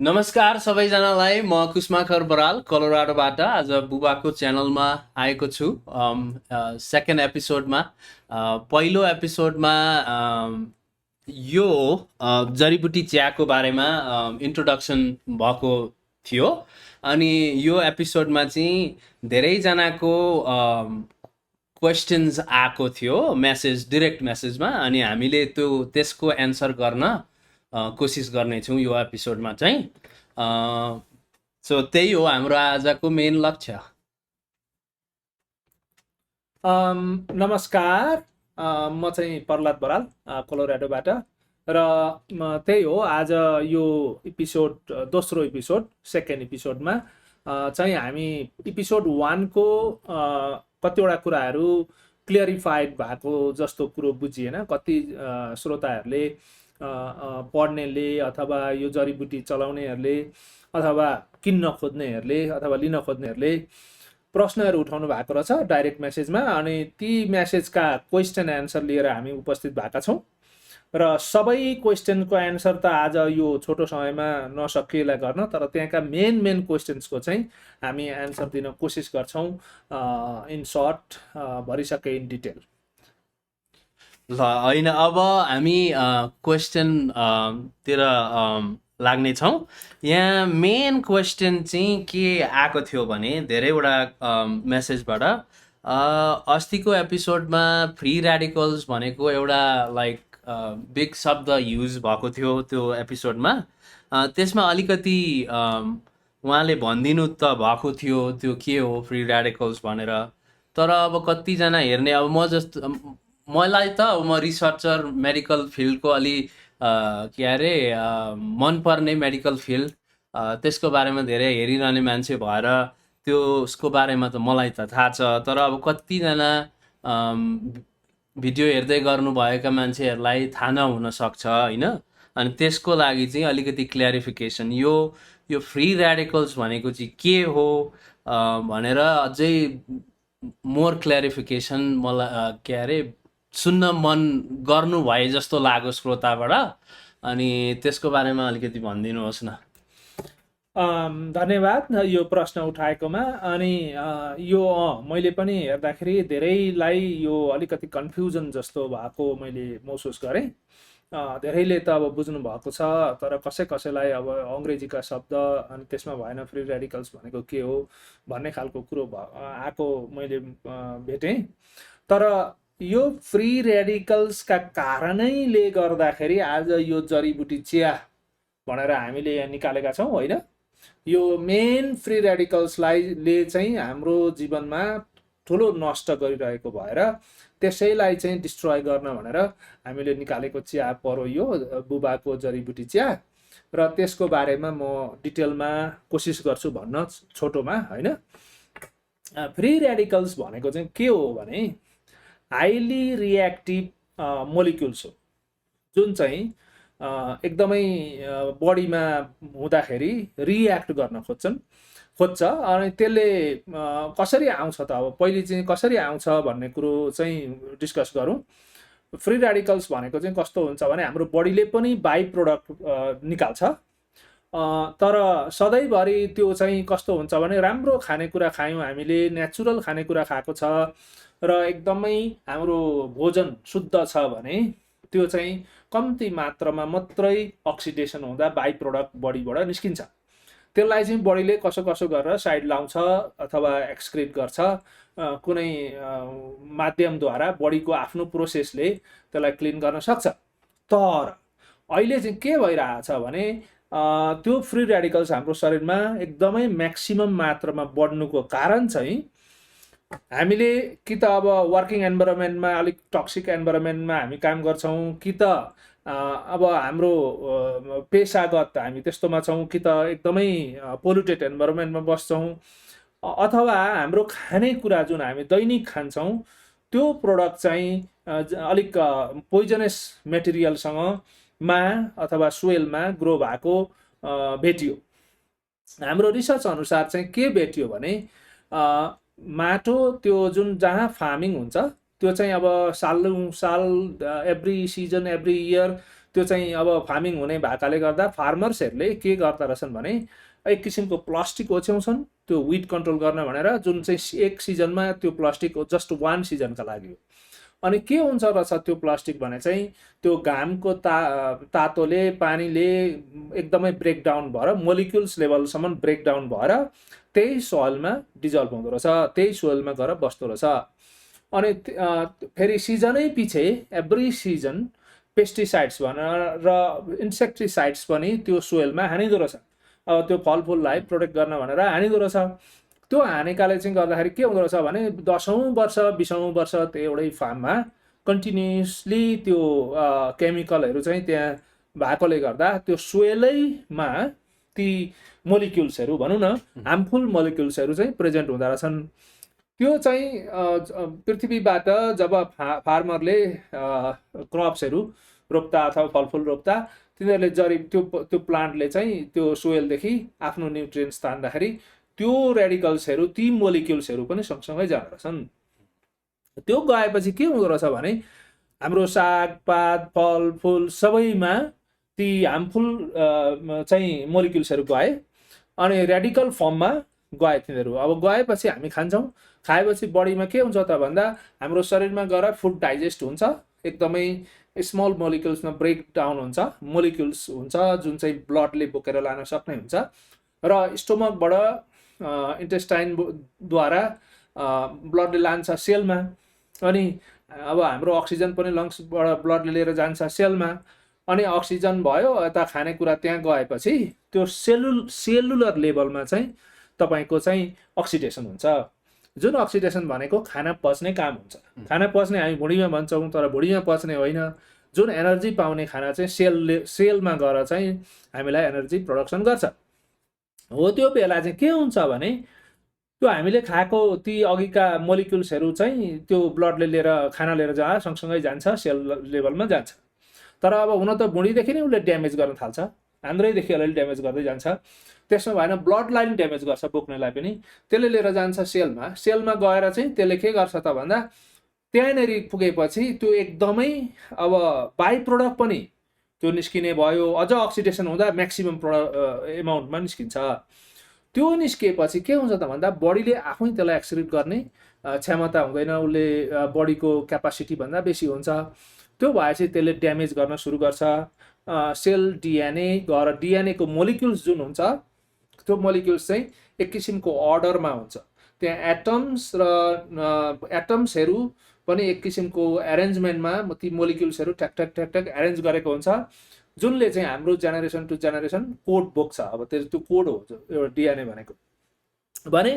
नमस्कार सबैजनालाई। म कुष्माकर बराल कोलोराडोबाट आज बुबाको च्यानलमा आएको छु। सेकेन्ड एपिसोडमा पहिलो एपिसोडमा यो जडीबुटी चियाको बारेमा इन्ट्रोडक्सन भएको थियो। अनि यो एपिसोडमा चाहिँ धेरैजनाको क्वेसन्स आएको थियो डिरेक्ट मेसेजमा, अनि हामीले त्यसको एन्सर गर्न कोसिस गर्नेछौँ यो एपिसोडमा चाहिँ। सो त्यही हो हाम्रो आजको मेन लक्ष्य। नमस्कार, म चाहिँ प्रहलाद बराल कोलोराडोबाट र त्यही हो आज यो एपिसोड दोस्रो एपिसोड सेकेन्ड एपिसोडमा चाहिँ हामी एपिसोड 1 को कतिवटा कुराहरू क्लियरिफाइड भएको जस्तो कुरो बुझिएन। कति श्रोताहरूले पढ्नेले अथवा यो जडीबुटी चलाउनेहरूले अथवा किन्न खोज्नेहरूले अथवा लिन खोज्नेहरूले प्रश्नहरू उठाउनु भएको रहेछ डाइरेक्ट मेसेजमा। अनि ती मेसेजका क्वेसन एन्सर लिएर हामी उपस्थित भएका छौँ र सबै क्वेसनको एन्सर त आज यो छोटो समयमा नसकिएला गर्न, तर त्यहाँका मेन क्वेसन्सको चाहिँ हामी एन्सर दिन कोसिस गर्छौँ इन सर्ट, भरिसके इन डिटेल। ल होइन, अब हामी क्वेसनतिर लाग्नेछौँ। यहाँ मेन क्वेसन चाहिँ के आएको थियो भने धेरैवटा मेसेजबाट अस्तिको एपिसोडमा फ्री रेडिकल्स भनेको एउटा लाइक बिग शब्द युज भएको थियो त्यो एपिसोडमा। त्यसमा अलिकति उहाँले भनिदिनु त भएको थियो त्यो के हो फ्री रेडिकल्स भनेर। तर अब कतिजना हेर्ने, अब मलाई त म रिसर्चर मेडिकल फिल्डको अलि के अरे मनपर्ने मेडिकल फिल्ड, त्यसको बारेमा धेरै हेरिरहने मान्छे भएर त्यसको बारेमा त मलाई त थाहा छ। तर अब कतिजना भिडियो हेर्दै गर्नुभएका मान्छेहरूलाई थाहा नहुन सक्छ होइन। अनि त्यसको लागि चाहिँ अलिकति क्ल्यारिफिकेसन, यो फ्री रेडिकल्स भनेको चाहिँ के हो भनेर अझै मोर क्ल्यारिफिकेसन मलाई के अरे सुन्न मन गर्नु भए जस्तो लाग्यो श्रोताबाट। अनि त्यसको बारेमा अलिकति भनिदिनुहोस् न। धन्यवाद यो प्रश्न उठाएकोमा। अनि यो मैले पनि हेर्दाखेरि धेरैलाई यो अलिकति कन्फ्युजन जस्तो भएको मैले महसुस गरेँ। धेरैले त अब बुझ्नु भएको छ, तर कसैलाई अब अङ्ग्रेजीका शब्द अनि त्यसमा भएन फ्री रेडिकल्स भनेको के हो भन्ने खालको कुरो आएको मैले भेटेँ। तर यो फ्री रेडिकल्सका कारणैले गर्दाखेरि आज यो जडीबुटी चिया भनेर हामीले यहाँ निकालेका छौँ होइन। यो मेन फ्री रेडिकल्सले चाहिँ हाम्रो जीवनमा ठुलो नष्ट गरिरहेको भएर त्यसैलाई चाहिँ डिस्ट्रोय गर्न भनेर हामीले निकालेको चिया परो यो बुबाको जडीबुटी चिया। र त्यसको बारेमा म डिटेलमा कोसिस गर्छु भन्न छोटोमा होइन। फ्री रेडिकल्स भनेको चाहिँ के हो भने हाइली रिएक्टिभ मोलिक्युल्स हो, जुन चाहिँ एकदमै बडीमा हुँदाखेरि रिएक्ट गर्न खोज्छ। अनि त्यसले कसरी आउँछ त, अब पहिले चाहिँ कसरी आउँछ भन्ने कुरो चाहिँ डिस्कस गरौँ। फ्री रेडिकल्स भनेको चाहिँ कस्तो हुन्छ भने हाम्रो बडीले पनि बाई प्रोडक्ट निकाल्छ, तर सधैँभरि त्यो चाहिँ कस्तो हुन्छ भने राम्रो खानेकुरा खायौँ हामीले, नेचुरल खानेकुरा खाएको छ र एकदमै हाम्रो भोजन शुद्ध छ भने त्यो चाहिँ कम्ती मात्रामा मात्रै अक्सिडेसन हुँदा बाई प्रोडक्ट बडीबाट निस्किन्छ। त्यसलाई चाहिँ बडीले कसो गरेर साइड लाउँछ अथवा एक्सक्रिट गर्छ कुनै माध्यमद्वारा, बडीको आफ्नो प्रोसेसले त्यसलाई क्लिन गर्न सक्छ। तर अहिले चाहिँ के भइरहेछ भने त्यो फ्री रेडिकल्स हाम्रो शरीरमा एकदमै म्याक्सिमम मात्रामा बढ्नुको कारण चाहिँ हामीले कि त अब वर्किङ एन्भाइरोमेन्टमा अलिक टक्सिक एन्भाइरोमेन्टमा हामी काम गर्छौँ, कि त अब हाम्रो पेसागत हामी त्यस्तोमा छौँ, कि त एकदमै पोल्युटेड एन्भाइरोमेन्टमा बस्छौँ, अथवा हाम्रो खानेकुरा जुन हामी दैनिक खान्छौँ त्यो प्रोडक्ट चाहिँ अलिक पोइजनस मेटेरियलसँगमा अथवा सोइलमा ग्रो भएको भेटियो। हाम्रो रिसर्च अनुसार चाहिँ के भेटियो भने माटो त्यो जुन जहाँ फार्मिङ हुन्छ त्यो चाहिँ अब साल एभ्री सिजन एभ्री इयर त्यो चाहिँ अब फार्मिङ हुने भएकाले गर्दा फार्मर्सहरूले के गर्दा रहेछन् भने एक किसिमको प्लास्टिक ओछ्याउँछन् त्यो विड कन्ट्रोल गर्न भनेर, जुन चाहिँ एक सिजनमा त्यो प्लास्टिक जस्ट 1 सिजनका लागि हो। अनि के हुन्छ रहेछ त्यो प्लास्टिक भने चाहिँ त्यो घामको तातोले पानीले एकदमै ब्रेकडाउन भएर मोलिक्युल्स लेभलसम्म ब्रेकडाउन भएर त्यही सोइलमा डिजल्भ हुँदो रहेछ, त्यही सोइलमा गएर बस्दो रहेछ। अनि फेरि सिजनै पछि एभ्री सिजन पेस्टिसाइड्स भनेर र इन्सेक्टिसाइड्स पनि त्यो सोइलमा हानिदो रहेछ। अब त्यो फलफुललाई प्रोटेक्ट गर्न भनेर हानिदो रहेछ। त्यो हानेकाले चाहिँ गर्दाखेरि के हुँदो रहेछ भने 10औं वर्ष 20औं वर्ष त्यो एउटै फार्ममा कन्टिन्युसली त्यो केमिकलहरू चाहिँ त्यहाँ भएकोले गर्दा त्यो सोइलैमा ती मोलिक्युल्सहरू भनौँ न हार्मफुल मोलिक्युल्सहरू चाहिँ प्रेजेन्ट हुँदो रहेछन्। त्यो चाहिँ पृथ्वीबाट जब फार्मरले क्रप्सहरू रोप्दा अथवा फलफुल रोप्दा तिनीहरूले त्यो प्लान्टले चाहिँ त्यो सोइलदेखि आफ्नो न्युट्रिएन्ट्स तान्दाखेरि त्यो रेडिकल्सहरू ती मोलिक्युल्सहरू पनि सँगसँगै जाँदो रहेछन्। त्यो गएपछि के हुँदो रहेछ भने हाम्रो सागपात फलफुल सबैमा ती हार्मफुल चाहिँ मोलिक्युल्सहरू गए अनि रेडिकल फर्ममा गए तिनीहरू। अब गएपछि हामी खान्छौँ, खाएपछि बडीमा के हुन्छ त भन्दा हाम्रो शरीरमा गएर फुड डाइजेस्ट हुन्छ, एकदमै स्मल मोलिक्युल्समा ब्रेक डाउन हुन्छ, मोलिक्युल्स हुन्छ जुन चाहिँ ब्लडले बोकेर लान सक्ने हुन्छ र स्टोमकबाट इन्टेस्टाइनद्वारा ब्लडले लान्छ सेलमा। अनि अब हाम्रो अक्सिजन पनि लङ्सबाट ब्लडले लिएर जान्छ सेलमा। अनि अक्सिजन भयो यता खानेकुरा त्यहाँ गएपछि त्यो सेलुलर लेभलमा चाहिँ तपाईँको चाहिँ अक्सिडेसन हुन्छ। जुन अक्सिडेसन भनेको खाना पच्ने काम हुन्छ। खाना पच्ने हामी भुँडीमा भन्छौँ तर भुँडीमा पच्ने होइन। जुन एनर्जी पाउने खाना चाहिँ सेलमा गएर चाहिँ हामीलाई एनर्जी प्रोडक्सन गर्छ। हो त्यो बेला चाहिँ के हुन्छ भने त्यो हामीले खाएको ती अघिका मोलिक्युल्सहरू चाहिँ त्यो ब्लडले लिएर खाना लिएर सँगसँगै जान्छ, सेल लेभलमा जान्छ। तर अब हुन त भुँडीदेखि नै उसले ड्यामेज गर्न थाल्छ, हाम्रैदेखि अलिअलि ड्यामेज गर्दै जान्छ। त्यसमा भएन ब्लडलाई पनि ड्यामेज गर्छ, बोक्नेलाई पनि। त्यसले लिएर जान्छ सेलमा गएर चाहिँ त्यसले के गर्छ त भन्दा त्यहाँनिर पुगेपछि त्यो एकदमै अब बाई प्रोडक्ट पनि त्यो निस्किने भयो। अझ अक्सिडेसन हुँदा म्याक्सिमम एमाउन्टमा निस्किन्छ। त्यो निस्किएपछि के हुन्छ त भन्दा बडीले आफै त्यसलाई एक्सक्रिट गर्ने क्षमता हुँदैन, उसले बडीको क्यापासिटी भन्दा बेसी हुन्छ। त्यो भएपछि त्यसले ड्यामेज गर्न सुरु गर्छ। सेल डिएनए गएर डिएनएको मोलिक्युल्स जुन हुन्छ त्यो मोलिक्युल्स चाहिँ एक किसिमको अर्डरमा हुन्छ। त्यहाँ एटम्सहरू पनि एक किसिमको एरेन्जमेन्टमा ती मोलिक्युल्सहरू ठ्याक ठ्याक एरेन्ज गरेको हुन्छ, जुनले चाहिँ हाम्रो जेनेरेसन टु जेनेरेसन कोड बोक्छ। अब त्यो कोड हो एउटा डिएनए भनेको। भने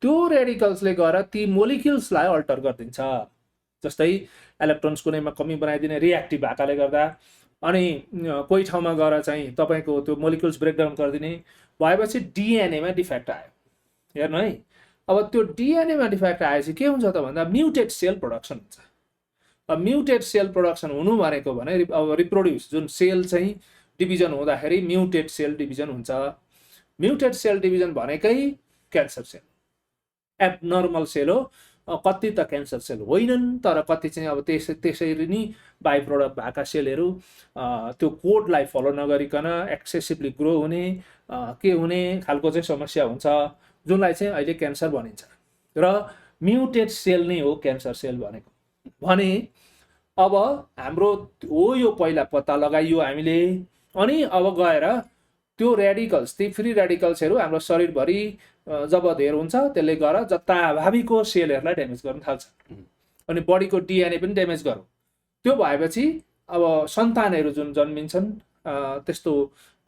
त्यो रेडिकल्सले गएर ती मोलिक्युल्सलाई अल्टर गरिदिन्छ। जस्तै इलेक्ट्रोन्स कुनैमा कमी बनाइदिने रियाक्टिभ भएकाले गर्दा, अनि कोही ठाउँमा गएर चाहिँ तपाईँको त्यो मोलिक्युल्स ब्रेकडाउन गरिदिने भएपछि डिएनएमा डिफेक्ट आयो। हेर्नु है, अब त्यो डिएनएमा डिफेक्ट आएपछि के हुन्छ त भन्दा म्युटेड सेल प्रोडक्सन हुन्छ। अब म्युटेड सेल प्रोडक्सन हुनु भनेको भने अब रिप्रोड्युस जुन सेल चाहिँ डिभिजन हुँदाखेरि म्युटेड सेल डिभिजन हुन्छ। म्युटेड सेल डिभिजन भनेकै क्यान्सर सेल, एबनर्मल सेल हो। कति त क्यान्सर सेल होइनन्, तर कति चाहिँ अब त्यसरी नै बाई प्रोडक्ट भएका सेलहरू त्यो कोडलाई फलो नगरिकन एक्सेसिभली ग्रो हुने के हुने खालको चाहिँ समस्या हुन्छ, जुनलाई चाहिँ अहिले क्यान्सर भनिन्छ। र म्युटेड सेल नै हो क्यान्सर सेल भनेको। भने अब हाम्रो हो यो पहिला पत्ता लगाइयो हामीले, अनि अब गएर त्यो रेडिकल्स ती फ्री रेडिकल्सहरू हाम्रो शरीरभरि जब धेर हुन्छ त्यसले गएर जताभावीको सेलहरूलाई ड्यामेज गर्न थाल्छ। अनि बडीको डिएनए पनि ड्यामेज गरौँ। त्यो भएपछि अब सन्तानहरू जुन जन्मिन्छन् त्यस्तो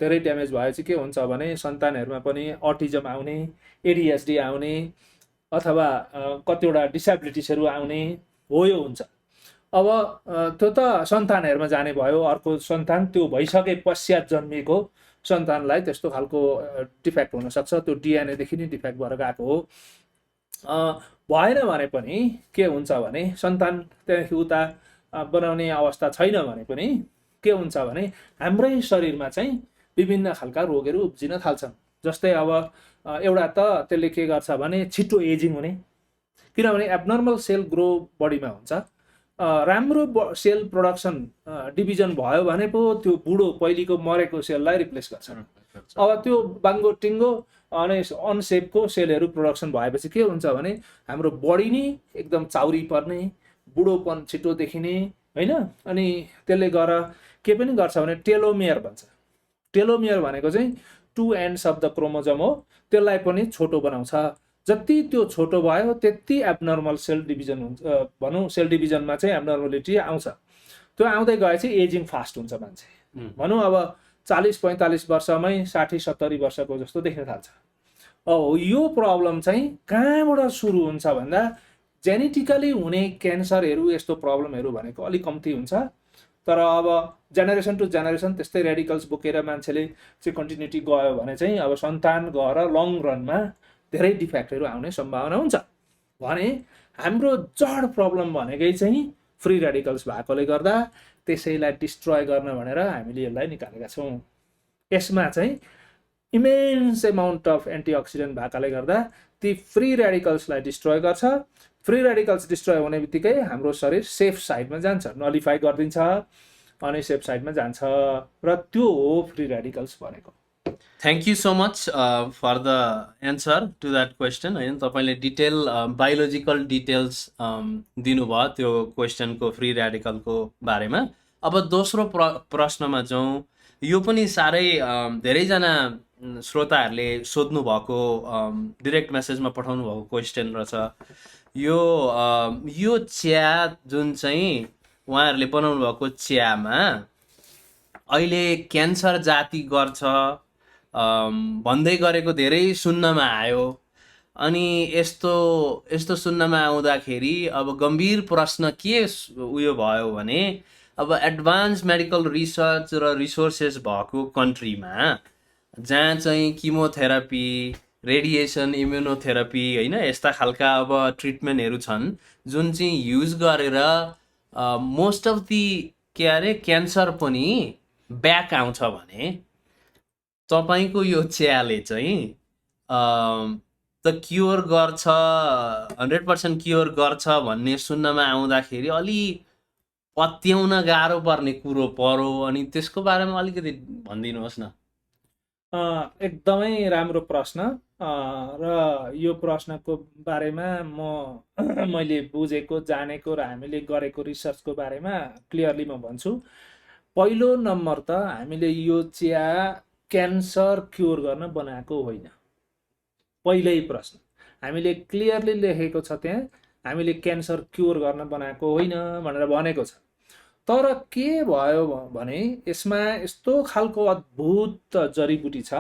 धेरै ड्यामेज भएपछि के हुन्छ भने सन्तानहरूमा पनि अटिजम आउने, एडिएचडी आउने अथवा कतिवटा डिसेबिलिटिसहरू आउने हो यो हुन्छ। अब त्यो त सन्तानहरूमा जाने भयो। अर्को सन्तान त्यो भइसके पश्चात जन्मिएको सन्तानलाई त्यस्तो खालको डिफेक्ट हुनसक्छ। त्यो डिएनएदेखि नै डिफेक्ट भएर गएको हो। भएन भने पनि के हुन्छ भने सन्तान त्यहाँदेखि उता बनाउने अवस्था छैन भने पनि के हुन्छ भने हाम्रै शरीरमा चाहिँ विभिन्न खालका रोगहरू उब्जिन थाल्छन्। जस्तै अब एउटा त त्यसले के गर्छ भने छिटो एजिङ हुने, किनभने एबनर्मल सेल ग्रो बडीमा हुन्छ। राम्रो सेल प्रोडक्सन डिभिजन भयो भने पो त्यो बुढो पहिलेको मरेको सेललाई रिप्लेस गर्छ। अब त्यो बाङ्गो टिङ्गो अनि अनसेपको सेलहरू प्रोडक्सन भएपछि के हुन्छ भने हाम्रो बडी नै एकदम चाउरी पर्ने, बुढोपन छिटो देखिने होइन। अनि त्यसले गर्दा के पनि गर्छ भने टेलोमियर भन्छ। टेलोमियर भनेको चाहिँ 2 एन्ड्स अफ द क्रोमोजोम हो, त्यसलाई पनि छोटो बनाउँछ। जति त्यो छोटो भयो त्यति एब्नर्मल सेल डिभिजन हुन्छ, भनौँ सेल डिभिजनमा चाहिँ एब्नर्मलिटी आउँछ। त्यो आउँदै गएपछि एजिङ फास्ट हुन्छ मान्छे। भनौँ अब 40-45 वर्षमै 60-70 वर्षको जस्तो देख्न थाल्छ। यो प्रब्लम चाहिँ कहाँबाट सुरु हुन्छ भन्दा जेनेटिकली हुने क्यान्सरहरू, यस्तो प्रब्लमहरू भनेको अलिक कम्ती हुन्छ। तर अब जेनेरेसन टु जेनेरेसन त्यस्तै रेडिकल्स बोकेर मान्छेले चाहिँ कन्टिन्युटी गयो भने चाहिँ अब सन्तान गएर लङ रनमा धेरै डिफेक्टहरू आउने सम्भावना हुन्छ। भने हाम्रो जड प्रब्लम भनेकै चाहिँ फ्री रेडिकल्स भएकोले गर्दा त्यसैलाई डिस्ट्रोय गर्न भनेर हामीले यसलाई निकालेका छौँ। यसमा चाहिँ इमेन्स एमाउन्ट अफ एन्टिअक्सिडेन्ट भएकाले गर्दा ती फ्री रेडिकल्सलाई डिस्ट्रोय गर्छ। फ्री रेडिकल्स डिस्ट्रोय हुने बित्तिकै हाम्रो शरीर सेफ साइडमा जान्छ, नलिफाई गरिदिन्छ अनि सेफ साइडमा जान्छ, र त्यो हो फ्री रेडिकल्स भनेको। Thank you so much for the answer to that question. होइन, तपाईँले डिटेल बायोलोजिकल डिटेल्स दिनुभयो त्यो क्वेसनको फ्री रेडिकलको बारेमा। अब दोस्रो प्रश्नमा जाउँ। यो पनि साह्रै धेरैजना श्रोताहरूले सोध्नु भएको, डिरेक्ट मेसेजमा पठाउनु भएको क्वेसन रहेछ। यो चिया जुन चाहिँ उहाँहरूले बनाउनु भएको चियामा अहिले क्यान्सर जाति गर्छ भन्दै गरेको धेरै सुन्नमा आयो। अनि यस्तो सुन्नमा आउँदाखेरि अब गम्भीर प्रश्न के उयो भयो भने अब एडभान्स मेडिकल रिसर्च र रिसोर्सेस भएको कन्ट्रीमा जहाँ चाहिँ किमोथेरापी, रेडिएसन, इम्युनोथेरापी होइन यस्ता खालका अब ट्रिटमेन्टहरू छन् जुन चाहिँ युज गरेर मोस्ट अफ दि क्यान्सर पनि ब्याक आउँछ भने तपाईँको यो चियाले चाहिँ त क्योर गर्छ, 100% क्योर गर्छ भन्ने सुन्नमा आउँदाखेरि अलि पत्याउन गाह्रो पर्ने कुरो पर्यो। अनि त्यसको बारेमा अलिकति भनिदिनुहोस् न। एकदमै राम्रो प्रश्न, र यो प्रश्नको बारेमा मैले बुझेको, जानेको र हामीले गरेको रिसर्चको बारेमा क्लियरली म भन्छु। पहिलो नम्बर त हामीले यो चिया क्यान्सर क्योर गर्न बनाएको होइन। पहिल्यै प्रश्न हामीले क्लियरली लेखेको छ त्यहाँ, हामीले क्यान्सर क्योर गर्न बनाएको होइन भनेर भनेको छ। तर के भयो भने यसमा यस्तो खालको अद्भुत जडीबुटी छ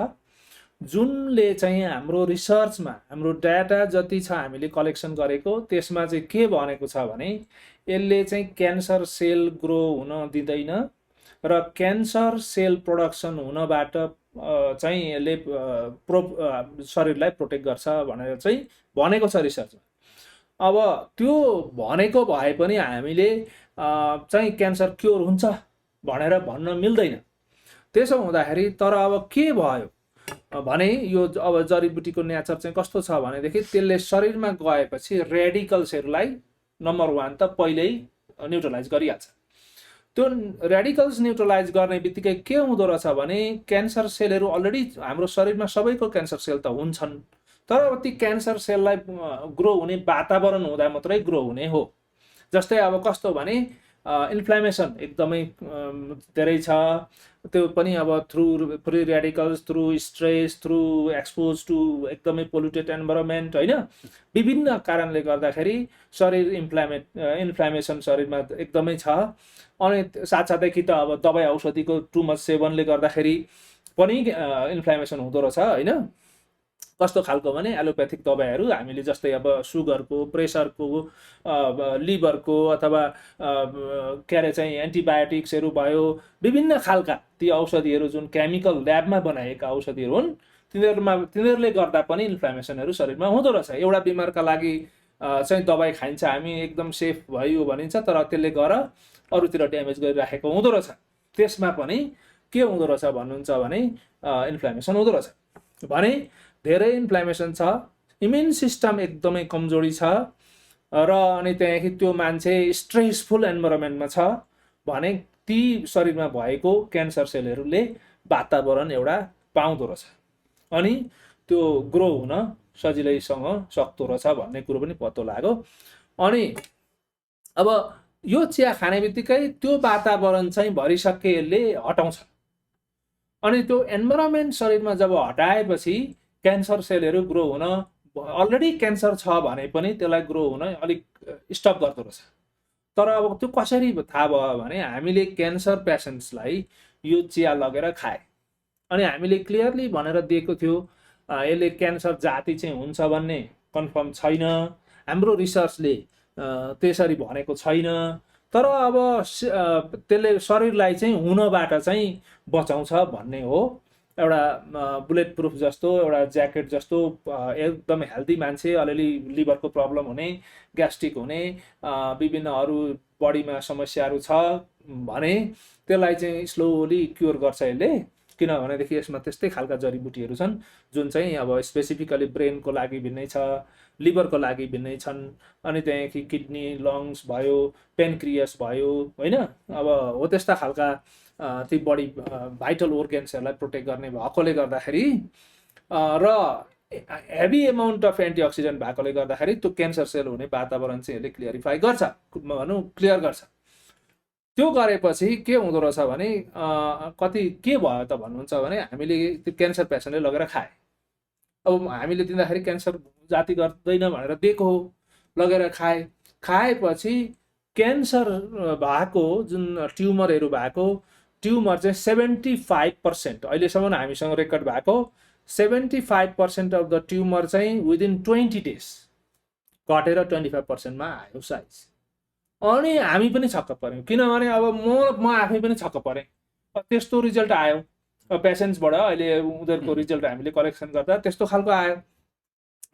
जुनले चाहिँ हाम्रो रिसर्चमा, हाम्रो डाटा जति छ हामीले कलेक्सन गरेको त्यसमा चाहिँ के भनेको छ भने यसले चाहिँ क्यान्सर सेल ग्रो हुन दिँदैन र क्यान्सर सेल प्रोडक्सन हुनबाट चाहिँ यसले शरीरलाई प्रोटेक्ट गर्छ भनेर चाहिँ भनेको छ रिसर्चमा। अब त्यो भनेको भए पनि हामीले चाहिँ क्यान्सर क्योर हुन्छ भनेर भन्न मिल्दैन। त्यसो हुँदाखेरि तर अब के भयो भने यो अब जडीबुटीको नेचर चाहिँ कस्तो छ भनेदेखि त्यसले शरीरमा गएपछि रेडिकल्सहरूलाई नम्बर 1 त पहिल्यै न्युट्रलाइज गरिहाल्छ। त्यो रेडिकल्स न्युट्रलाइज गर्ने बित्तिकै के हुँदो रहेछ भने क्यान्सर सेलहरू अलरेडी हाम्रो शरीरमा सबैको क्यान्सर सेल त हुन्छन्, तर अब ती क्यान्सर सेललाई ग्रो हुने वातावरण हुँदा मात्रै ग्रो हुने हो। जस्तै अब कस्तो भने इन्फ्लामेसन एकदमै धेरै छ, त्यो पनि अब through free radicals, through stress, through expose to एकदमै पोल्युटेड एन्भाइरोमेन्ट होइन, विभिन्न कारणले गर्दाखेरि शरीर इन्फ्लामेसन शरीरमा एकदमै छ। अनि साथसाथै कि त अब दबाई औषधिको टु मच सेवनले गर्दाखेरि पनि इन्फ्लामेसन हुँदो रहेछ होइन। कस्तो खालको भने एलोप्याथिक दबाईहरू हामीले जस्तै अब सुगरको, प्रेसरको, लिभरको अथवा के अरे चाहिँ एन्टिबायोटिक्सहरू भयो, विभिन्न खालका ती औषधिहरू जुन केमिकल ल्याबमा बनाएका औषधिहरू हुन् तिनीहरूले गर्दा पनि इन्फ्लामेसनहरू शरीरमा हुँदो रहेछ। एउटा बिमारका लागि चाहिँ दबाई खाइन्छ हामी, एकदम सेफ भयो भनिन्छ, तर त्यसले गएर अरूतिर ड्यामेज गरिराखेको हुँदो रहेछ। त्यसमा पनि के हुँदो रहेछ भन्नुहुन्छ भने इन्फ्लामेसन हुँदो रहेछ। भने धेरै इन्फ्लामेसन छ, इम्युन सिस्टम एकदमै कमजोरी छ, र अनि त्यहाँदेखि त्यो मान्छे स्ट्रेसफुल एन्भाइरोमेन्टमा छ भने ती शरीरमा भएको क्यान्सर सेलहरूले वातावरण एउटा पाउँदो रहेछ अनि त्यो ग्रो हुन सजिलैसँग सक्दो रहेछ भन्ने कुरो पनि पत्तो लाग्यो। अनि अब यो चिया खाने बित्तिकै त्यो वातावरण चाहिँ भरिसके यसले हटाउँछ अनि त्यो एन्भाइरोमेन्ट शरीरमा जब हटाएपछि क्यान्सर सेलहरू ग्रो हुन अलरेडी क्यान्सर छ भने पनि त्यसलाई ग्रो हुन अलिक स्टप गर्दो रहेछ। तर अब त्यो कसरी थाहा भयो भने हामीले क्यान्सर पेसेन्ट्सलाई यो चिया लगेर खाए अनि हामीले क्लियरली भनेर दिएको थियो यसले क्यान्सर जाति चाहिँ हुन्छ भन्ने कन्फर्म छैन, हाम्रो रिसर्चले त्यसरी भनेको छैन। तर अब त्यसले शरीरलाई चाहिँ हुनबाट चाहिँ बचाउँछ भन्ने हो। एउटा बुलेट प्रुफ जस्तो एउटा ज्याकेट जस्तो एकदम हेल्दी मान्छे अलिअलि लिभरको प्रब्लम हुने, ग्यास्ट्रिक हुने, विभिन्न अरू बडीमा समस्याहरू छ भने त्यसलाई चाहिँ स्लोली क्योर गर्छ यसले। किनभनेदेखि यसमा त्यस्तै खालका जडीबुटीहरू छन् जुन चाहिँ अब स्पेसिफिकली ब्रेनको लागि भिन्नै छ, लिभरको लागि भिन्नै छन्। अनि त्यहाँदेखि किडनी, लङ्स भयो, पेनक्रियस भयो, होइन, अब हो त्यस्ता खालका ती बडी भाइटल ओर्गेन्सहरूलाई प्रोटेक्ट गर्ने भएकोले गर्दाखेरि र हेभी एमाउन्ट अफ एन्टिअक्सिडेन्ट भएकोले गर्दाखेरि त्यो क्यान्सर सेल हुने वातावरण चाहिँ यसले क्लियरिफाई गर्छ, भनौँ क्लियर गर्छ। त्यो गरेपछि के हुँदो रहेछ भने कति के भयो त भन्नुहुन्छ भने हामीले त्यो क्यान्सर पेसेन्टले लगेर खाए। अब हामीले दिँदाखेरि क्यान्सर जाति गर्दैन भनेर दिएको हो, लगेर खाए। खाएपछि क्यान्सर भएको जुन ट्युमरहरू भएको ट्युमर चाहिँ 75% अहिलेसम्म हामीसँग रेकर्ड भएको 75% अफ द ट्युमर चाहिँ विदिन 20 days घटेर 25% मा आयो साइज। अनि हामी पनि छक्क पर्यौँ, किनभने अब म आफै पनि छक्क परेँ। त्यस्तो रिजल्ट आयो पेसेन्ट्सबाट, अहिले उनीहरूको रिजल्ट हामीले कलेक्सन गर्दा त्यस्तो खालको आयो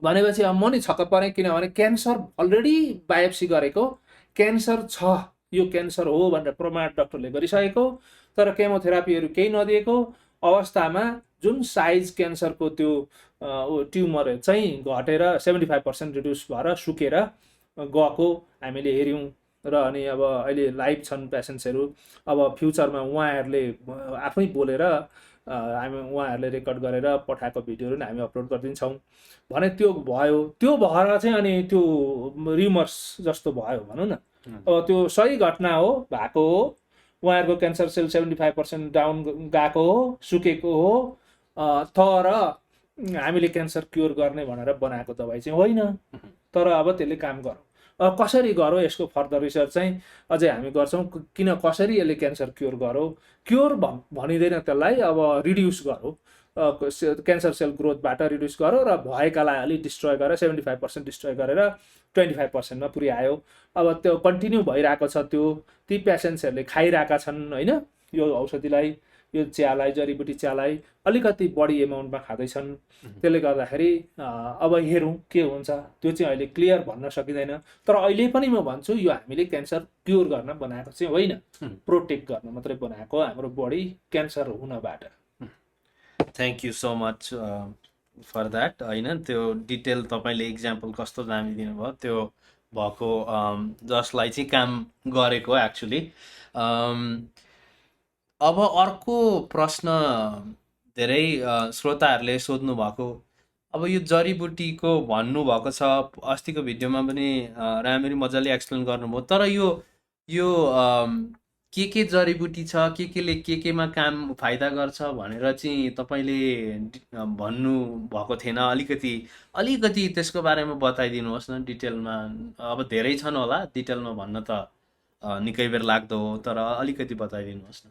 भनेपछि अब म नि छक्क परेँ। किनभने क्यान्सर अलरेडी बायोप्सी गरेको, क्यान्सर छ, यो क्यान्सर हो भनेर प्रमाण डक्टरले गरिसकेको, तर केमोथेरापीहरू केही नदिएको अवस्थामा जुन साइज क्यान्सरको त्यो ट्युमर चाहिँ घटेर 75% रिड्युस भएर सुकेर गएको हामीले हेऱ्यौँ। र अनि अब अहिले लाइभ छन् पेसेन्ट्सहरू। अब फ्युचरमा उहाँहरूले आफै बोलेर उहाँहरूले रेकर्ड गरेर पठाएको भिडियोहरू नि हामी अपलोड गरिदिन्छौँ भने त्यो भयो। त्यो भएर चाहिँ अनि त्यो रिमर्स जस्तो भयो भनौँ न। अब त्यो सही घटना हो, भएको हो, उहाँहरूको क्यान्सर सेल 75% डाउन गएको हो, सुकेको हो, तर हामीले क्यान्सर क्योर गर्ने भनेर बनाएको दबाई चाहिँ होइन। तर अब त्यसले काम गरौँ, कसरी गरौँ यसको फर्दर रिसर्च चाहिँ अझै हामी गर्छौँ। किन कसरी यसले क्यान्सर क्योर गरौँ, क्योर भनिँदैन त्यसलाई, अब रिड्युस गरौँ, क्यान्सर सेल ग्रोथबाट रिड्युस गरौँ र भएकालाई अलिक डिस्ट्रोय गरेर 75% डिस्ट्रोय गरेर 25% मा पुर्यायो। अब त्यो कन्टिन्यू भइरहेको छ। त्यो ती पेसेन्ट्सहरूले खाइरहेका छन्, होइन, यो औषधिलाई, यो चियालाई, जडीबुटी चियालाई अलिकति बढी एमाउन्टमा खाँदैछन्। त्यसले गर्दाखेरि अब हेरौँ के हुन्छ। त्यो चाहिँ अहिले क्लियर भन्न सकिँदैन। तर अहिले पनि म भन्छु यो हामीले क्यान्सर क्योर गर्न बनाएको चाहिँ होइन, प्रोटेक्ट गर्न मात्रै बनाएको हाम्रो बडी क्यान्सर हुनबाट। Thank you so much for that. होइन, त्यो डिटेल तपाईँले इक्जाम्पल कस्तो दामी दिनुभयो, त्यो भएको जसलाई चाहिँ काम गरेको एक्चुली। अब अर्को प्रश्न धेरै श्रोताहरूले सोध्नु भएको, अब यो जडीबुटीको भन्नुभएको छ, अस्तिको भिडियोमा पनि राम्ररी मजाले एक्सप्लेन गर्नुभयो। तर यो के जडीबुटी छ, केले केमा काम फाइदा गर्छ भनेर चाहिँ तपाईँले भन्नुभएको थिएन। अलिकति त्यसको बारेमा बताइदिनुहोस् न डिटेलमा। अब धेरै छन् होला, डिटेलमा भन्न त निकै बेर लाग्दो हो, तर अलिकति बताइदिनुहोस् न।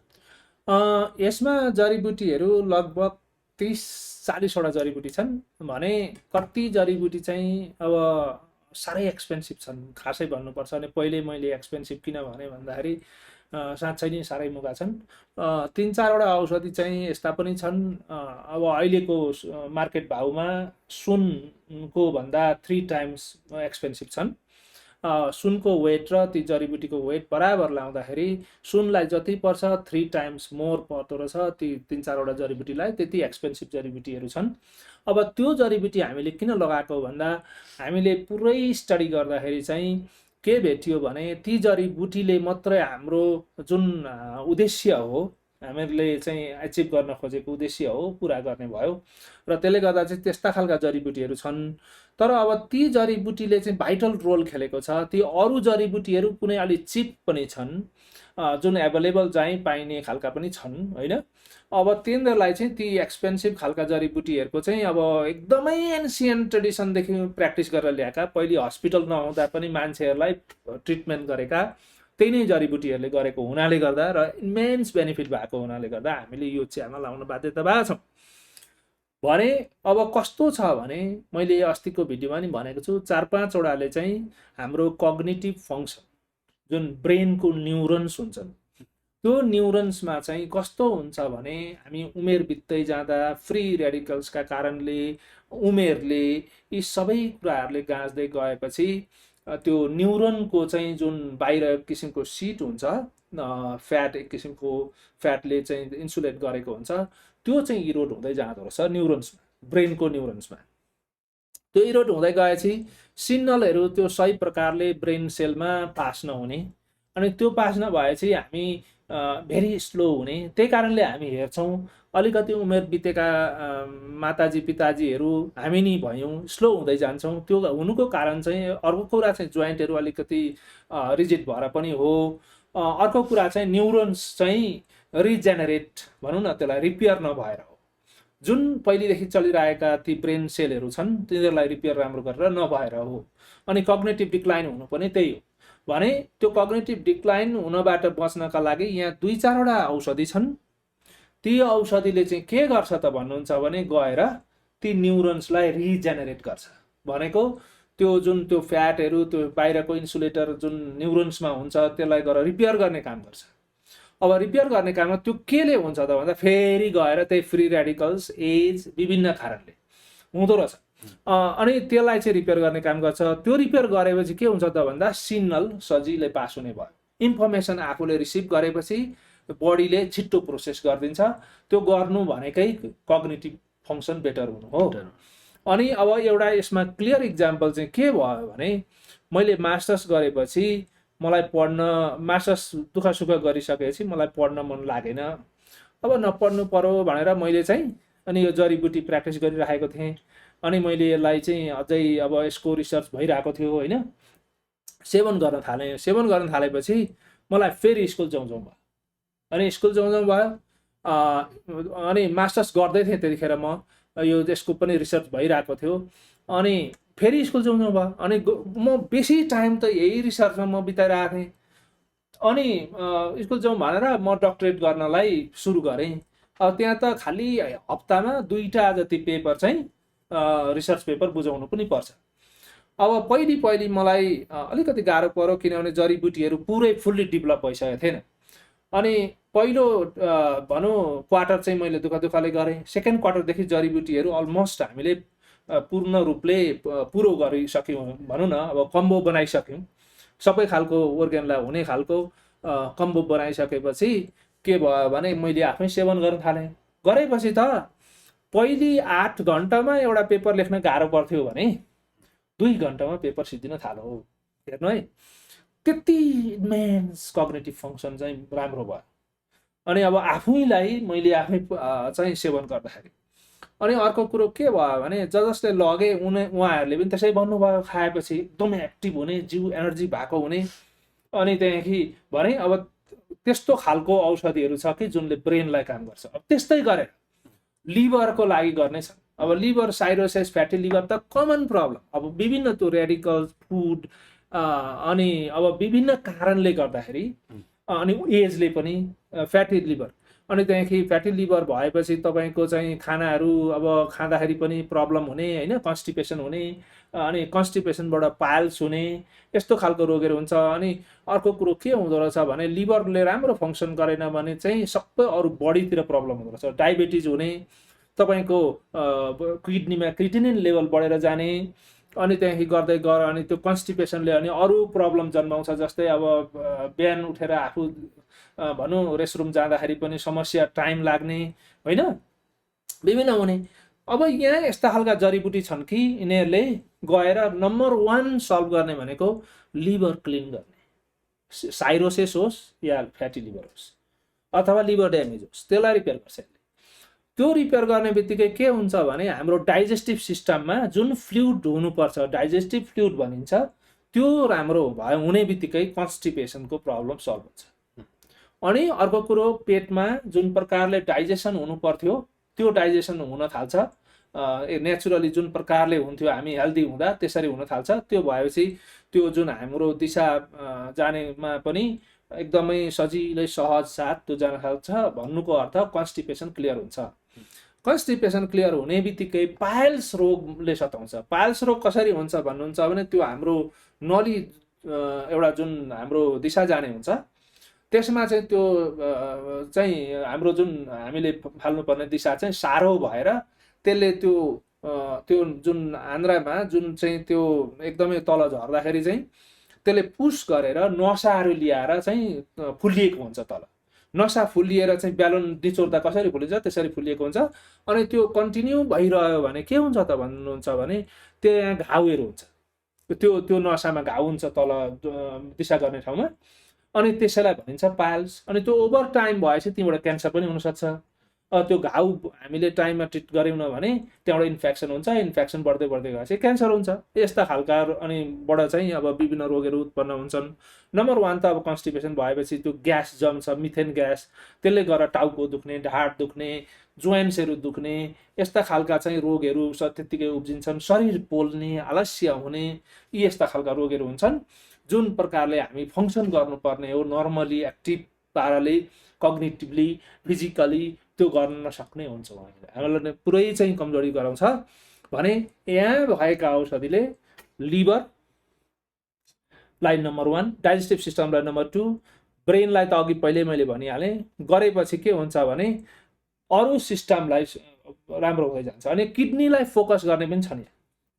यसमा जडीबुटीहरू लगभग 30-40 वटा जडीबुटी छन् भने कति जडीबुटी चाहिँ अब साह्रै एक्सपेन्सिभ छन् खासै भन्नुपर्छ भने। पहिले मैले एक्सपेन्सिभ किन भने भन्दाखेरि साँच्चै नै साह्रै मुगा छन्। 3-4 वटा औषधि चाहिँ यस्ता पनि छन् अब अहिलेको मार्केट भाउमा सुनको भन्दा 3 times एक्सपेन्सिभ छन्। सुनको वेट र ती जडीबुटीको वेट बराबर लाउँदाखेरि सुनलाई जति पर्छ 3 टाइम्स मोर पर्दो रहेछ ती 3-4 वटा जडीबुटीलाई। त्यति एक्सपेन्सिभ जडीबुटीहरू छन्। अब त्यो जडीबुटी हामीले किन लगाएको भन्दा हामीले पुरै स्टडी गर्दाखेरि चाहिँ के भेटियो भने ती जडीबुटीले मात्रै हाम्रो जुन उद्देश्य हो हामीले चाहिँ एचिभ गर्न खोजेको उद्देश्य हो पुरा गर्ने भयो र त्यसले गर्दा चाहिँ त्यस्ता खालका जडीबुटीहरू छन्। तर अब ती जडीबुटीले चाहिँ भाइटल रोल खेलेको छ। ती अरू जडीबुटीहरू कुनै अलिक चिप पनि छन् जुन एभाइलेबल चाहिँ पाइने खालका पनि छन् होइन। अब तिनीहरूलाई चाहिँ ती एक्सपेन्सिभ खालका जडीबुटीहरूको चाहिँ अब एकदमै एन्सियन्ट ट्रेडिसनदेखि प्र्याक्टिस गरेर ल्याएका, पहिले हस्पिटल नहुँदा पनि मान्छेहरूलाई ट्रिटमेन्ट गरेका त्यही नै जडीबुटीहरूले गरेको हुनाले गर्दा र इमेन्स बेनिफिट भएको हुनाले गर्दा हामीले यो च्यानल आउन बाध्यता भएको छौँ भने। अब कस्तो छ भने मैले अस्तिको भिडियोमा नि भनेको छु 4-5 वटाले चाहिँ हाम्रो कग्निटिभ फङ्सन जुन ब्रेनको न्युरोन्स हुन्छन् त्यो न्युरोन्समा चाहिँ कस्तो हुन्छ भने हामी उमेर बित्दै जाँदा फ्री रेडिकल्सका कारणले उमेरले यी सबै कुराहरूले गाँच्दै गएपछि त्यो न्युरोनको चाहिँ जुन बाहिर एक किसिमको सिट हुन्छ फ्याट एक किसिमको फ्याटले चाहिँ इन्सुलेट गरेको हुन्छ त्यो चाहिँ इरोड हुँदै जाँदो रहेछ न्युरोन्समा, ब्रेनको न्युरोन्समा। त्यो इरोड हुँदै गएपछि सिग्नलहरू त्यो सही प्रकारले ब्रेन सेलमा पास नहुने अनि त्यो पास नभएपछि हामी भेरी स्लो हुने। त्यही कारणले हामी हेर्छौँ अलिकति उमेर बितेका माताजी पिताजीहरू हामी नि भयौँ स्लो हुँदै जान्छौँ। त्यो हुनुको कारण चाहिँ अर्को कुरा चाहिँ जोइन्टहरू अलिकति रिजिड भएर पनि हो। अर्को कुरा चाहिँ न्युरोन्स चाहिँ रिजेनेरेट भनौँ न त्यसलाई रिपेयर नभएर हो। जुन पहिलेदेखि चलिरहेका ती ब्रेन सेलहरू छन् तिनीहरूलाई रिपेयर राम्रो गरेर नभएर हो। अनि कग्निटिभ डिक्लाइन हुनु पनि त्यही हो भने त्यो कग्निटिभ डिक्लाइन हुनबाट बच्नका लागि यहाँ 2-4 वटा औषधि छन्। ती औषधिले चाहिँ के गर्छ त भन्नुहुन्छ भने गएर ती न्युरोन्सलाई रिजेनेरेट गर्छ भनेको त्यो जुन त्यो फ्याटहरू त्यो बाहिरको इन्सुलेटर जुन न्युरोन्समा हुन्छ त्यसलाई गएर रिपेयर गर्ने काम गर्छ। अब रिपेयर गर्ने काममा त्यो केले हुन्छ त भन्दा फेरि गएर त्यही फ्री रेडिकल्स एज विभिन्न कारणले हुँदो रहेछ। अनि त्यसलाई चाहिँ रिपेयर गर्ने काम गर्छ। त्यो रिपेयर गरेपछि के हुन्छ त भन्दा सिग्नल सजिलै पास हुने भयो। इन्फर्मेसन आफूले रिसिभ गरेपछि बडीले छिट्टो प्रोसेस गरिदिन्छ। त्यो गर्नु भनेकै कग्निटिभ फङ्सन बेटर हुनु हो। अनि अब एउटा यसमा क्लियर इक्जाम्पल चाहिँ के भयो भने मैले मास्टर्स गरेपछि मलाई पढ्न मास्टर्स दुःख सुख गरिसकेपछि मलाई पढ्न मन लागेन। अब नपढ्नु पर्यो भनेर मैले चाहिँ अनि यो जडीबुटी प्र्याक्टिस गरिराखेको थिएँ। अनि मैले यसलाई चाहिँ अझै अब यसको रिसर्च भइरहेको थियो होइन। सेवन गर्न थालेँ। सेवन गर्न थालेपछि मलाई फेरि स्कुल जाउँ भयो। अनि स्कुल जाउँ भयो अनि मास्टर्स गर्दै थिएँ त्यतिखेर म यो यसको पनि रिसर्च भइरहेको थियो। अनि फेरि स्कुल जाउँ भयो। अनि म बेसी टाइम त यही रिसर्चमा म बिताइरहेको थिएँ। अनि स्कुल जाउँ भनेर म डक्टरेट गर्नलाई सुरु गरेँ। अब त्यहाँ त खालि हप्तामा 2टा जति पेपर चाहिँ रिसर्च पेपर बुझाउनु पनि पर्छ। अब पहिली मलाई अलिकति गाह्रो पर्यो किनभने जडीबुटीहरू पुरै फुल्ली डेभलप भइसकेको थिएन। अनि पहिलो भनौँ क्वार्टर चाहिँ मैले दुःखले गरेँ। सेकेन्ड क्वार्टरदेखि जडीबुटीहरू अलमोस्ट हामीले पूर्ण रूपले पुरो गरिसक्यौँ भनौँ न। अब कम्बो बनाइसक्यौँ सबै खालको organलाई हुने खालको कम्बो बनाइसकेपछि के भयो भने मैले आफै सेवन गर्न थालेँ। गरेपछि त पहिली 8 घन्टामा एउटा पेपर लेख्न गाह्रो पर्थ्यो भने 2 घन्टामा पेपर सिद्धिन थाल्यो। हेर्नु है त्यति इमेन्स कग्निटिभ फङ्सन चाहिँ राम्रो भयो। अनि अब आफैलाई मैले आफै चाहिँ सेवन गर्दाखेरि अनि अर्को कुरो के भयो भने जसले लगे उहाँहरूले पनि त्यसै भन्नुभयो खाएपछि एकदम एक्टिभ हुने जिउ एनर्जी भएको हुने। अनि त्यहाँदेखि भने अब त्यस्तो खालको औषधिहरू छ कि जुनले ब्रेनलाई काम गर्छ। अब त्यस्तै गरेर लिभरको लागि गर्ने छ। अब लिभर साइरोसिस फ्याटी लिभर त कमन प्रब्लम। अब विभिन्न त्यो रेडिकल्स फुड अनि अब विभिन्न कारणले गर्दाखेरि अनि एजले पनि फ्याटी लिभर अनि त्यहाँदेखि फ्याटी लिभर भएपछि तपाईँको चाहिँ खानाहरू अब खाँदाखेरि पनि प्रब्लम हुने होइन, कन्स्टिपेसन हुने अनि कन्स्टिपेसनबाट पाइल्स हुने यस्तो खालको रोगहरू हुन्छ। अनि अर्को कुरो के हुँदो रहेछ भने लिभरले राम्रो फङ्सन गरेन भने चाहिँ सबै अरू बडीतिर प्रब्लम हुँदो रहेछ। डायबिटिज हुने, तपाईँको किडनीमा क्रिटिनिन लेभल बढेर जाने अनि त्यहाँदेखि गर्दै गर अनि त्यो कन्स्टिपेसनले अनि अरू प्रब्लम जन्माउँछ। जस्तै अब बिहान उठेर आफू भनौँ रेस्टरुम जाँदाखेरि पनि समस्या, टाइम लाग्ने होइन, विभिन्न हुने। अब यहाँ यस्ता खालका जडीबुटी छन् कि यिनीहरूले गएर नम्बर 1 सल्भ गर्ने भनेको लिभर क्लिन गर्ने, साइरोसिस होस् या फ्याटी लिभर होस् अथवा लिभर ड्यामेज होस्, त्यसलाई रिपेयर गर्छ। त्यो रिपेयर गर्ने बित्तिकै के हुन्छ भने हाम्रो डाइजेस्टिभ सिस्टममा जुन फ्लुइड हुनुपर्छ, डाइजेस्टिभ फ्लुइड भनिन्छ, त्यो राम्रो हुने बित्तिकै कन्स्टिपेसनको प्रब्लम सल्भ हुन्छ। अनि अर्को कुरो, पेटमा जुन प्रकारले डाइजेसन हुनु पर्थ्यो त्यो डाइजेसन हुन थाल्छ, नेचुरली जुन प्रकारले हुन्थ्यो हामी हेल्दी हुँदा त्यसरी हुन थाल्छ। त्यो भएपछि त्यो जुन हाम्रो दिशा जानेमा पनि एकदमै सजिलै सहज साथ त्यो जान थाल्छ। भन्नुको अर्थ कन्स्टिपेसन क्लियर हुन्छ। कन्स्टिपेसन क्लियर हुने बित्तिकै पाइल्स रोगले सताउँछ। पाइल्स रोग कसरी हुन्छ भन्नुहुन्छ भने त्यो हाम्रो नली एउटा जुन हाम्रो दिशा जाने हुन्छ त्यसमा चाहिँ त्यो चाहिँ हाम्रो जुन हामीले फाल्नुपर्ने दिशा चाहिँ साह्रो भएर त्यसले त्यो जुन आन्द्रामा जुन चाहिँ त्यो एकदमै तल झर्दाखेरि चाहिँ त्यसले पुस गरेर नसाहरू ल्याएर चाहिँ फुलिएको हुन्छ। तल नसा फुलिएर चाहिँ ब्यालुन निचोर्दा कसरी फुलिन्छ त्यसरी फुलिएको हुन्छ। अनि त्यो कन्टिन्यू भइरह्यो भने के हुन्छ त भन्नुहुन्छ भने त्यहाँ घाउहरू हुन्छ, त्यो नसामा घाउ हुन्छ तल दिशा गर्ने ठाउँमा, अनि त्यसैलाई भनिन्छ पाइल्स। अनि त्यो ओभर टाइम भएपछि त्यहीँबाट क्यान्सर पनि हुनसक्छ। त्यो घाउ हामीले टाइममा ट्रिट गरेनौँ भने त्यहाँबाट इन्फेक्सन हुन्छ, इन्फेक्सन बढ्दै बढ्दै गएपछि क्यान्सर हुन्छ। यस्ता खालका अनि बाट चाहिँ अब विभिन्न रोगहरू उत्पन्न हुन्छन्। नम्बर 1 त अब कन्स्टिपेसन भएपछि त्यो ग्यास जम्छ, मिथेन ग्यास, त्यसले गर्दा टाउको दुख्ने, ढाड दुख्ने, जोइन्ट्सहरू दुख्ने, यस्ता खालका चाहिँ रोगहरू त्यत्तिकै उब्जिन्छन्। शरीर पोल्ने, आलस्य हुने, यी यस्ता खालका रोगहरू हुन्छन् जुन प्रकारले हामी फङ्सन गर्नुपर्ने हो नर्मली एक्टिभ पाराले, कग्निटिभली, फिजिकली त्यो गर्न नसक्ने हुन्छ। हामीलाई पुरै चाहिँ कमजोरी गराउँछ भने यहाँ भएका औषधिले लिभरलाई नम्बर 1, डाइजेस्टिभ सिस्टमलाई नम्बर 2, ब्रेनलाई त अघि पहिल्यै मैले भनिहालेँ, गरेपछि के हुन्छ भने अरू सिस्टमलाई राम्रो हुँदै जान्छ। अनि किडनीलाई फोकस गर्ने पनि छ नि,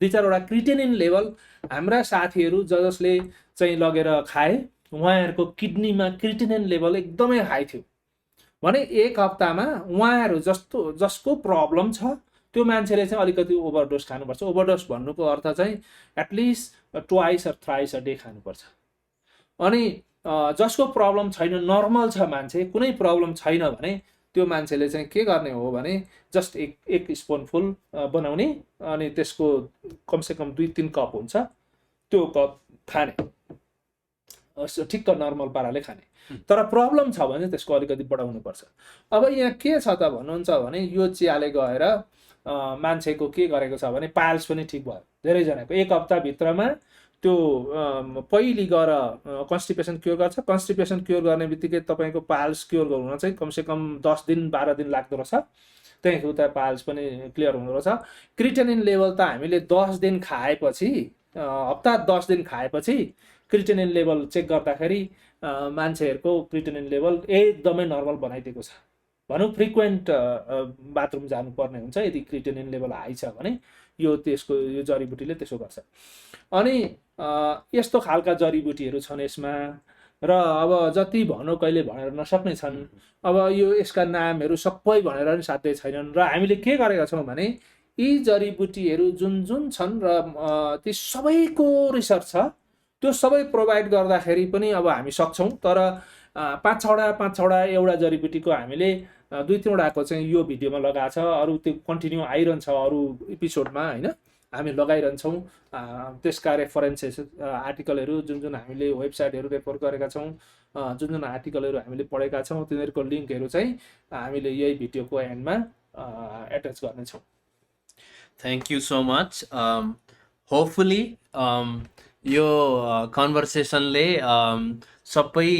2-4वटा क्रिटेनिन लेभल हाम्रा साथीहरू जसले चाहिँ लगेर खाए उहाँहरूको किडनीमा क्रिटेनिन लेभल एकदमै हाई थियो भने 1 हप्तामा उहाँहरू जसको प्रब्लम छ त्यो मान्छेले चाहिँ अलिकति ओभरडोज खानुपर्छ। ओभरडोज भन्नुको अर्थ चाहिँ at least twice or thrice a day खानुपर्छ। अनि जसको प्रब्लम छैन, नर्मल छ मान्छे, कुनै प्रब्लम छैन भने त्यो मान्छेले चाहिँ के गर्ने हो भने जस्ट एक स्पुनफुल बनाउने अनि त्यसको कमसेकम 2-3 कप हुन्छ, त्यो कप खाने, ठिक्क नर्मल पाराले खाने। तर प्रब्लम छ भने त्यसको अलिकति बढाउनु पर्छ। अब यहाँ के छ त भन्नुहुन्छ भने यो चियाले गएर मान्छेको के गरेको छ भने पाइल्स पनि ठिक भयो धेरैजनाको। 1 हप्ताभित्रमा त्यो पहिली गएर कन्स्टिपेसन क्योर गर्छ। कन्स्टिपेसन क्योर गर्ने बित्तिकै तपाईँको पाइल्स क्योर हुन चाहिँ कमसेकम 10 दिन 12 दिन लाग्दो रहेछ। त्यहाँदेखि उता पाइल्स पनि क्लियर हुँदो रहेछ। क्रिटेनिन लेभल त हामीले 10 दिन खाएपछि, हप्ता 10 दिन खाएपछि क्रिटेनिन लेभल चेक गर्दाखेरि मान्छेहरूको क्रिटेनिन लेभल एकदमै नर्मल बनाइदिएको छ। भनौँ फ्रिक्वेन्ट बाथरुम जानुपर्ने हुन्छ यदि क्रिटेनिन लेभल हाई छ भने यो जडीबुटीले त्यसो गर्छ। अनि यस्तो खालका जडीबुटीहरू छन् यसमा र अब जति भनौँ कहिले भनेर नसक्ने छन्। अब यसका नामहरू सबै भनेर पनि साध्य छैनन् र हामीले के गरेका छौँ भने यी जडीबुटीहरू जुन छन् र ती सबैको रिसर्च छ, त्यो सबै प्रोभाइड गर्दाखेरि पनि अब हामी सक्छौँ। तर 5-6वटा एउटा जडीबुटीको हामीले 2-3वटाको चाहिँ यो भिडियोमा लगाएको छ, अरू त्यो कन्टिन्यू आइरहन्छ अरू एपिसोडमा होइन, हामी लगाइरहन्छौँ। त्यसका रेफरेन्सेस आर्टिकलहरू जुन हामीले वेबसाइटहरू रेफर गरेका छौँ, जुन आर्टिकलहरू हामीले पढेका छौँ तिनीहरूको लिङ्कहरू चाहिँ हामीले यही भिडियोको एन्डमा एट्याच गर्नेछौँ। Thank you so much. Hopefully यो कन्भर्सेसनले सबै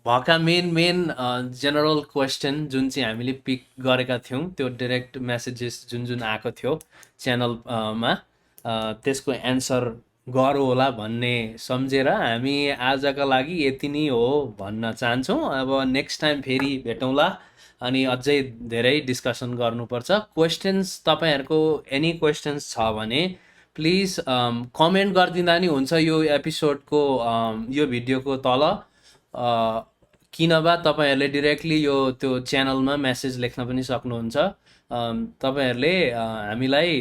भएका मेन जेनरल क्वेसन जुन चाहिँ हामीले पिक गरेका थियौँ त्यो डाइरेक्ट मेसेजेस जुन आएको थियो च्यानलमा त्यसको एन्सर गरौँ होला भन्ने सम्झेर हामी आजका लागि यति नै हो भन्न चाहन्छौँ। अब नेक्स्ट टाइम फेरि भेटौँला अनि अझै धेरै डिस्कसन गर्नुपर्छ। क्वेसन्स तपाईँहरूको एनी क्वेसन्स छ भने प्लिज कमेन्ट गरिदिँदा नि हुन्छ यो एपिसोडको यो भिडियोको तल कि नभए तपाईँहरूले डिरेक्टली यो त्यो च्यानलमा मेसेज लेख्न पनि सक्नुहुन्छ। तपाईँहरूले हामीलाई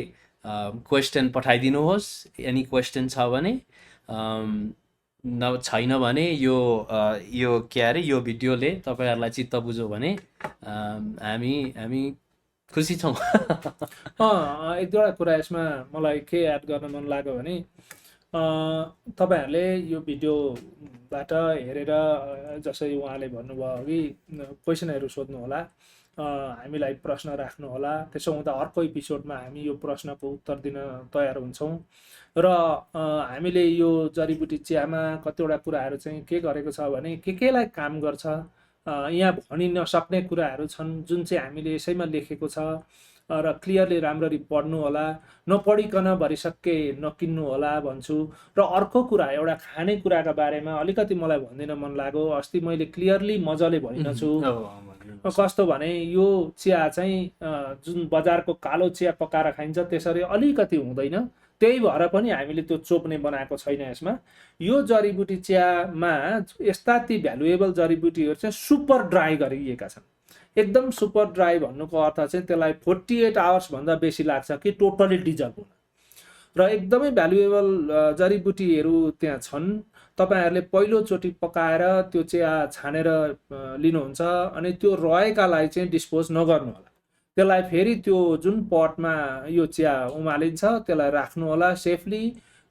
क्वेसन पठाइदिनुहोस्, एनी क्वेसन छ भने। छैन भने यो के अरे यो भिडियोले तपाईँहरूलाई चित्त बुझ्यो भने हामी खुसी छौँ। एक दुईवटा कुरा यसमा मलाई के एड गर्न मन लाग्यो भने तपाईँहरूले यो भिडियोबाट हेरेर जसरी उहाँले भन्नुभयो कि क्वेसनहरू सोध्नु होला, हामीलाई प्रश्न राख्नु होला। त्यसो हुँदा अर्को एपिसोडमा हामी यो प्रश्नको उत्तर दिन तयार हुन्छौँ। र हामीले यो जडीबुटी चियामा कतिवटा कुराहरू चाहिँ के गरेको छ भने केलाई काम गर्छ, यहाँ भनि नसक्ने कुराहरू छन् जुन चाहिँ हामीले यसैमा लेखेको छ। र क्लियरली राम्ररी पढ्नु होला, नपढिकन भरिसक्के नकिन्नु होला भन्छु। र अर्को कुरा एउटा खानेकुराका बारेमा अलिकति मलाई भनिदिन मन लाग्यो। अस्ति मैले क्लियरली मजाले भनिन छु। कस्तो भने यो चिया चाहिँ जुन बजारको कालो चिया पकाएर खाइन्छ त्यसरी अलिकति हुँदैन। त्यही भएर पनि हामीले त्यो चोप्ने बनाएको छैन। यसमा यो जडीबुटी चियामा यस्ता ती भ्यालुएबल जडीबुटीहरू चाहिँ सुपर ड्राई गरिएका छन्। एकदम सुपर ड्राई भन्नुको अर्थ चाहिँ त्यसलाई 48 आवर्स भन्दा बेसी लाग्छ कि टोटली डिजल्भ हुन। र एकदमै भ्यालुएबल जडीबुटीहरू त्यहाँ छन्। तपाईँहरूले पहिलोचोटि पकाएर त्यो चिया छानेर लिनुहुन्छ अनि त्यो रहेकालाई चाहिँ डिस्पोज नगर्नु होला। त्यसलाई फेरि त्यो जुन पटमा यो चिया उमालिन्छ त्यसलाई राख्नु होला सेफली।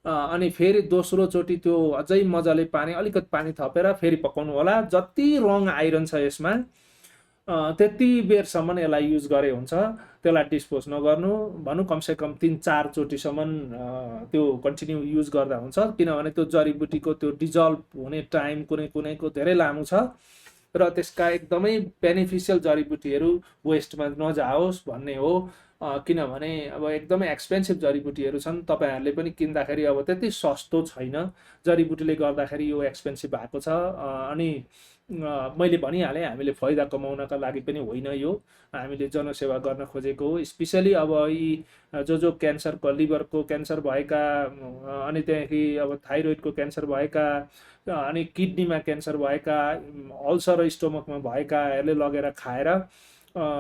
अनि फेरि दोस्रोचोटि त्यो अझै मजाले अलिकति पानी थपेर फेरि पकाउनु होला। जति रङ आइरहन्छ यसमा त्यति बेरसम्म यसलाई युज गरे हुन्छ। त्यसलाई डिस्पोज नगर्नु भनौँ, कमसेकम 3-4 चोटिसम्म त्यो कन्टिन्यू युज गर्दा हुन्छ। किनभने त्यो जडीबुटीको त्यो डिजल्भ हुने टाइम कुनैको धेरै लामो छ। र त्यसका एकदमै बेनिफिसियल जडीबुटीहरू वेस्टमा नजाओस् भन्ने हो। किनभने अब एकदमै एक्सपेन्सिभ जडीबुटीहरू छन्। तपाईँहरूले पनि किन्दाखेरि अब त्यति सस्तो छैन। जडीबुटीले गर्दाखेरि यो एक्सपेन्सिभ भएको छ। अनि मैले भनिहालेँ हामीले फाइदा कमाउनका लागि पनि होइन, यो हामीले जनसेवा गर्न खोजेको हो। स्पेसली अब यी जो क्यान्सरको लिभरको क्यान्सर भएका, अनि त्यहाँदेखि अब थाइरोइडको क्यान्सर भएका, अनि किडनीमा क्यान्सर भएका, अल्सर स्टोमकमा भएकाहरूले लगेर खाएर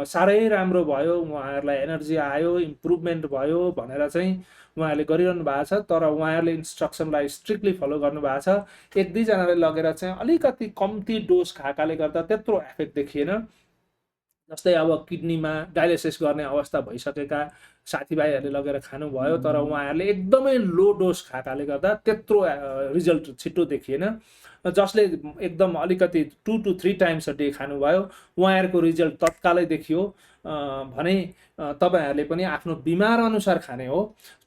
साह्रै राम्रो भयो, उहाँहरूलाई एनर्जी आयो, इम्प्रुभमेन्ट भयो भनेर चाहिँ उहाँहरूले गरिरहनु भएको छ। तर उहाँहरूले इन्स्ट्रक्सनलाई स्ट्रिक्टली फलो गर्नुभएको छ। 1-2जनाले लगेर चाहिँ अलिकति कम्ती डोज खाएकाले गर्दा त्यत्रो एफेक्ट देखिएन। जस्तै अब किडनीमा डायलिसिस गर्ने अवस्था भइसकेका साथीभाइहरूले लगेर खानुभयो, तर उहाँहरूले एकदमै लो डोज खाएकाले गर्दा त्यत्रो रिजल्ट छिटो देखिएन। जसले एकदम अलिकति 2 to 3 टाइम्स अ डे खानुभयो उहाँहरूको रिजल्ट तत्कालै देखियो। भने तपाईँहरूले पनि आफ्नो बिमार अनुसार खाने हो,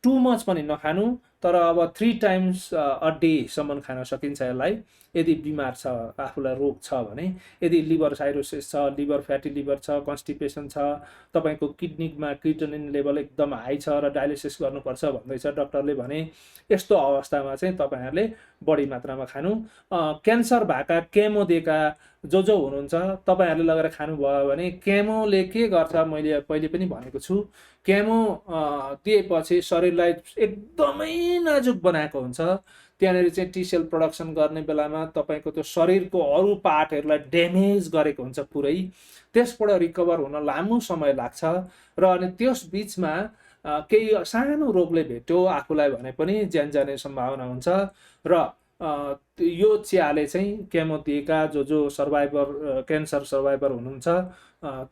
टु मच पनि नखानु। तर अब 3 टाइम्स अ डेसम्म खान सकिन्छ यसलाई यदि बिमार छ, आफूलाई रोग छ भने। यदि लिभर साइरोसिस छ, लिभर फ्याटी लिभर छ, कन्स्टिपेसन छ, तपाईँको किडनीमा क्रिएटिनिन लेभल एकदम हाई छ र डायलिसिस गर्नुपर्छ भन्दैछ डक्टरले भने, यस्तो अवस्थामा चाहिँ तपाईँहरूले बढी मात्रामा खानु। क्यान्सर भएका केमो दिएका जो हुनुहुन्छ तपाईँहरूले लगेर खानुभयो भने केमोले के गर्छ मैले पहिले पनि भनेको छु। केमो दिएपछि शरीरलाई एकदमै नाजुक बनाएको हुन्छ। त्यहाँनिर चाहिँ टी सेल प्रोडक्सन गर्ने बेलामा तपाईँको त्यो शरीरको अरू पार्टहरूलाई ड्यामेज गरेको हुन्छ पुरै। त्यसबाट रिकभर हुन लामो समय लाग्छ। र अनि त्यस बिचमा केही सानो रोगले भेट्यो आफूलाई भने पनि ज्यान जाने सम्भावना हुन्छ। र यो चियाले चाहिँ केमो दिएका जो सर्भाइभर, क्यान्सर सर्भाइभर हुनुहुन्छ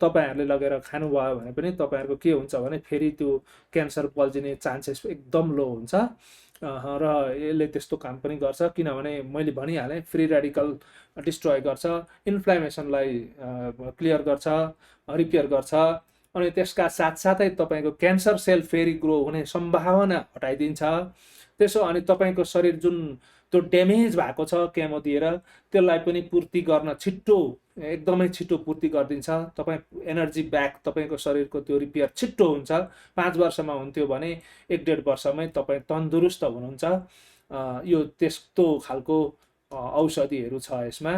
तपाईँहरूले लगेर खानुभयो भने पनि तपाईँहरूको के हुन्छ भने फेरि त्यो क्यान्सर बल्झिने चान्सेस एकदम लो हुन्छ। र यसले त्यस्तो काम पनि गर्छ। किनभने मैले भनिहालेँ फ्री रेडिकल डिस्ट्रोय गर्छ, इन्फ्लामेसनलाई क्लियर गर्छ, रिपेयर गर्छ। अनि त्यसका साथसाथै तपाईँको क्यान्सर सेल फेरि ग्रो हुने सम्भावना हटाइदिन्छ। त्यसो अनि तपाईँको शरीर जुन त्यो ड्यामेज भएको छ केमो दिएर त्यसलाई पनि पूर्ति गर्न एकदमै छिटो पूर्ति गरिदिन्छ। तपाईँ एनर्जी ब्याक, तपाईँको शरीरको त्यो रिपेयर छिट्टो हुन्छ। 5 वर्षमा हुन्थ्यो भने 1-1.5 वर्षमै तपाईँ तन्दुरुस्त हुनुहुन्छ। यो त्यस्तो खालको औषधिहरू छ यसमा।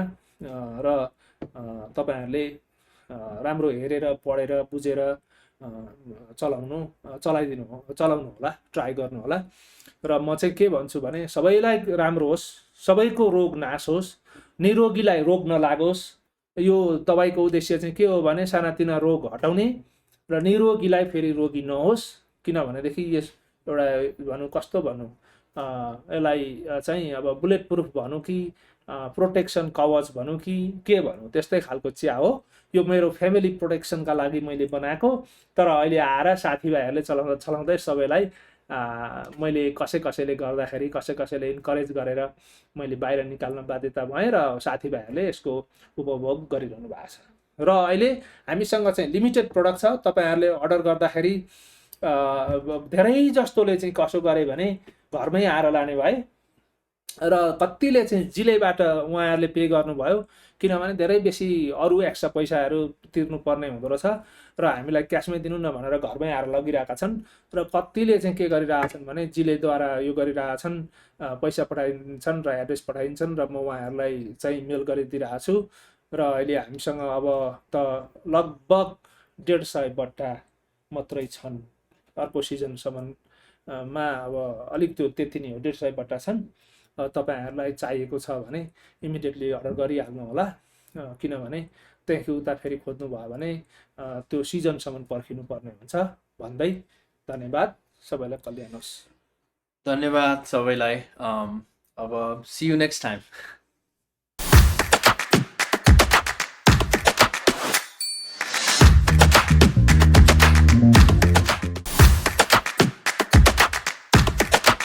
र तपाईँहरूले राम्रो हेरेर पढेर बुझेर चलाउनु होला, ट्राई गर्नु होला। र म चाहिँ के भन्छु भने सबैलाई राम्रो होस्, सबैको रोग नाश होस्, निरोगीलाई रोग नलागोस्। यो दबाईको उद्देश्य चाहिँ के हो भने सानातिना रोग हटाउने र निरोगीलाई फेरि रोगी नहोस्। किनभनेदेखि यस एउटा भनौँ कस्तो भनौँ यसलाई चाहिँ अब बुलेट प्रुफ भनौँ कि प्रोटेक्सन कवच भनौँ कि के भनौँ, त्यस्तै खालको चिया हो। यो मेरो फ्यामिली प्रोटेक्सनका लागि मैले बनाएको, तर अहिले आएर साथीभाइहरूले चलाउँदै सबैलाई मैले कसैले गर्दाखेरि कसैले इन्करेज गरेर मैले बाहिर निकाल्न बाध्यता भएँ र साथीभाइहरूले यसको उपभोग गरिरहनु भएको छ। र अहिले हामीसँग चाहिँ लिमिटेड प्रोडक्ट छ। तपाईँहरूले अर्डर गर्दाखेरि धेरै जस्तोले चाहिँ कसो गरे भने घरमै आएर लाने भए र कतिले चाहिँ जिलेबाट उहाँहरूले पे गर्नुभयो, किनभने धेरै बेसी अरू एक्स्ट्रा पैसाहरू तिर्नुपर्ने हुँदो रहेछ र हामीलाई क्यासमै दिनु न भनेर घरमै आएर लगिरहेका छन्। र कतिले चाहिँ के गरिरहेछन् भने जिलेद्वारा यो गरिरहेछन्, पैसा पठाइदिन्छन् र एड्रेस पठाइदिन्छन् र म उहाँहरूलाई चाहिँ मेल गरिदिइरहेको छु। र अहिले हामीसँग अब त लगभग 150 बट्टा मात्रै छन्। अर्को सिजनसम्ममा अब अलिक त्यति नै हो, 150 बट्टा छन्। तपाईँहरूलाई चाहिएको छ भने इमिडिएटली अर्डर गरिहाल्नु होला, किनभने त्यहाँदेखि उता फेरि खोज्नु भयो भने त्यो सिजनसम्म पर्खिनु पर्ने हुन्छ भन्दै धन्यवाद। सबैलाई कल्याण होस्। धन्यवाद सबैलाई। अब सी यू नेक्स्ट टाइम।